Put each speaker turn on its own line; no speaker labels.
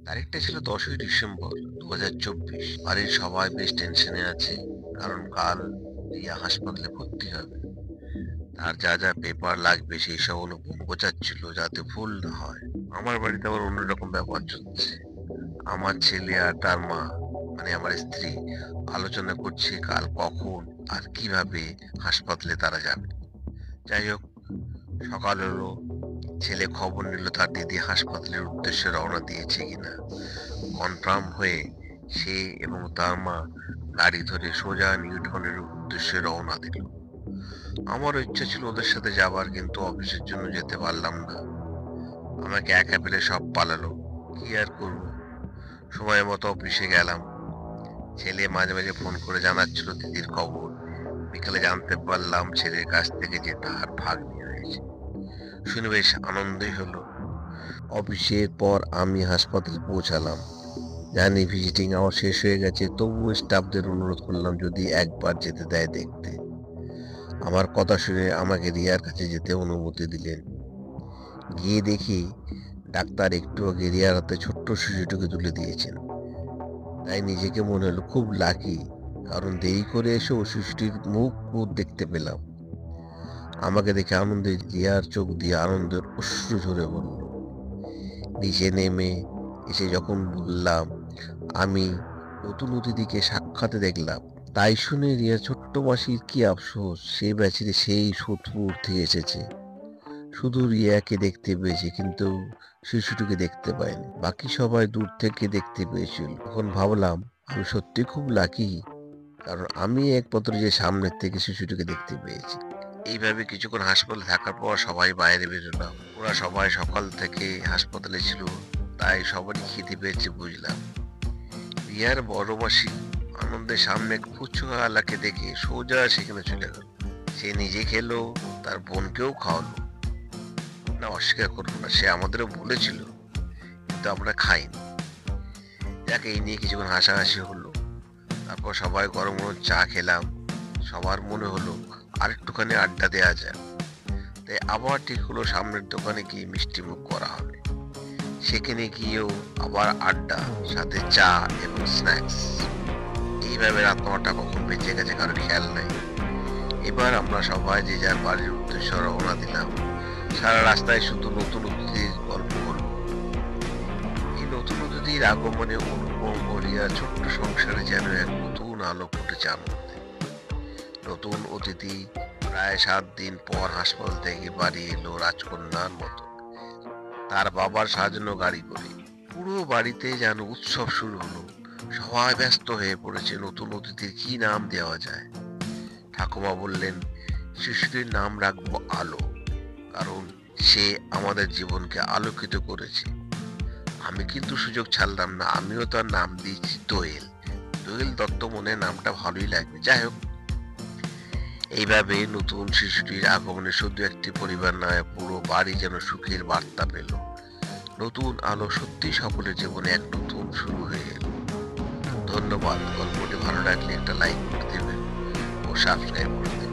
তারিখটা ছিল 10ই ডিসেম্বর 2024। বাড়ির সবাই বেশ টেনশনে আছে, কারণ কাল রিয়া হাসপাতালে ভর্তি হবে। তার যা যা পেপার লাগবে সেই সবগুলো গোছাচ্ছিল যাতে ভুল না হয়। আমার বাড়িতে আবার অন্যরকম ব্যাপার চলছে। আমার ছেলে আর তার মা, মানে আমার স্ত্রী, আলোচনা করছে কাল কখন আর কিভাবে হাসপাতালে তারা যাবে। যাই হোক, সকাল হলো, ছেলে খবর নিল তার দিদি হাসপাতালের উদ্দেশ্যে রওনা দিয়েছে কিনা। কনফার্ম হয়ে সে এবং তার মা গাড়ি ধরে সোজা নিউটনের উদ্দেশ্যে রওনা দিল। আমারও ইচ্ছা ছিল ওদের সাথে যাবার, কিন্তু অফিসের জন্য যেতে পারলাম না। আমাকে একা পেলে সব পালালো, কি আর করবো। সময় মতো অফিসে গেলাম। ছেলে মাঝে মাঝে ফোন করে জানাচ্ছিল দিদির খবর। বিকেলে জানতে পারলাম ছেলের কাছ থেকে যে তার ভাগ্নি হয়েছে। শুনে বেশ আনন্দই হলো। অফিসের পর আমি হাসপাতালে পৌঁছালাম। জানি ভিজিটিং আওয়ার শেষ হয়ে গেছে, তবুও স্টাফদের অনুরোধ করলাম যদি একবার যেতে দেয় দেখতে। আমার কথা শুনে আমাকে রিয়ার কাছে যেতে অনুমতি দিলেন। গিয়ে দেখি ডাক্তার একটু আগে রিয়ার হাতে ছোট্ট শিশুটিকে তুলে দিয়েছেন। তাই নিজেকে মনে হলো খুব লাকি, কারণ দেরি করে এসেও শিশুটির মুখ দেখতে পেলাম। আমাকে দেখে আনন্দে রিয়ার চোখ দিয়ে আনন্দের অশ্রু ঝরে পড়ল। নিচে নেমে এসে যখন বললাম আমি নতুন অতিথিকে সাক্ষাতে দেখলাম, তাই শুনে রিয়ার ছোট্ট মাসির কি আফসোস, সে বেচারি সেই সোদপুর থেকে এসেছে, শুধু রিয়াকে দেখতে পেয়েছে কিন্তু শিশুটিকে দেখতে পায়নি। বাকি সবাই দূর থেকে দেখতে পেয়েছিল। তখন ভাবলাম আমি সত্যি খুব লাকি, কারণ আমি একমাত্র যে সামনের থেকে শিশুটিকে দেখতে পেয়েছি। এইভাবে কিছুক্ষণ হাসপাতালে থাকার পর সবাই বাইরে বেরোলাম। ওরা সবাই সকাল থেকে হাসপাতালে ছিল, তাই সবারই খিদে পেয়েছে বুঝলাম। রিয়ার বড় মাসি আনন্দের সামনে ফুচকাওয়ালাকে দেখে সোজা সেখানে চলে গেল। সে নিজে খেলো, তার বোনকেও খাওয়ালো। না, অস্বীকার করবো না, সে আমাদেরও বলেছিল, কিন্তু আমরা খাইনি। যাকে এই নিয়ে কিছুক্ষণ হাসাহাসি হলো। তারপর সবাই গরম গরম চা খেলাম। সবার মনে হলো আর একটুখানি আড্ডা দেওয়া যায়। তাই আবার ঠিক হলো সামনের দোকানে গিয়ে মিষ্টি মুখ করা হবে। সেখানে গিয়েও আবার আড্ডা, সাথে চা এবং স্ন্যাক্স। এইভাবে রাত 9টা কখন বেঁচে গেছে কারো খেয়াল নাই। এবার আমরা সবাই যে যার বাড়ির উদ্দেশ্যে রওনা দিলাম। সারা রাস্তায় শুধু নতুন অতিথির গল্প হলো। এই নতুন অতিথির আগমনে অনুপম ও রিয়ার ছোট্ট সংসারে যেন এক নতুন আলো ফুটেছে আনন্দে। নতুন অতিথি প্রায় 7 দিন পর হাসপাতাল থেকে বাড়ি এলো রাজকন্যার মতো, তার বাবার সাজানো গাড়ি করে। পুরো বাড়িতে যেন উৎসব শুরু হলো। সবাই ব্যস্ত হয়ে পড়েছে নতুন অতিথির কি নাম দেওয়া যায়। ঠাকুমা বললেন শিশুটির নাম রাখবো আলো, কারণ সে আমাদের জীবনকে আলোকিত করেছে। আমি কিন্তু সুযোগ ছাড়লাম না, আমিও তার নাম দিয়েছি দোয়েল। দোয়েল দত্ত, মনে নামটা ভালোই লাগবে। যাই হোক, এইভাবে নতুন শিশুটির আগমনে শুধু একটি পরিবার নয়, পুরো বাড়ি যেন সুখের বার্তা পেল। নতুন আলো সত্যি সকলের জীবনে এক নতুন শুরু হয়ে এলো। ধন্যবাদ। গল্পটি ভালো লাগলে একটা লাইক করে দেবেন ও সাবস্ক্রাইব করে দেবেন।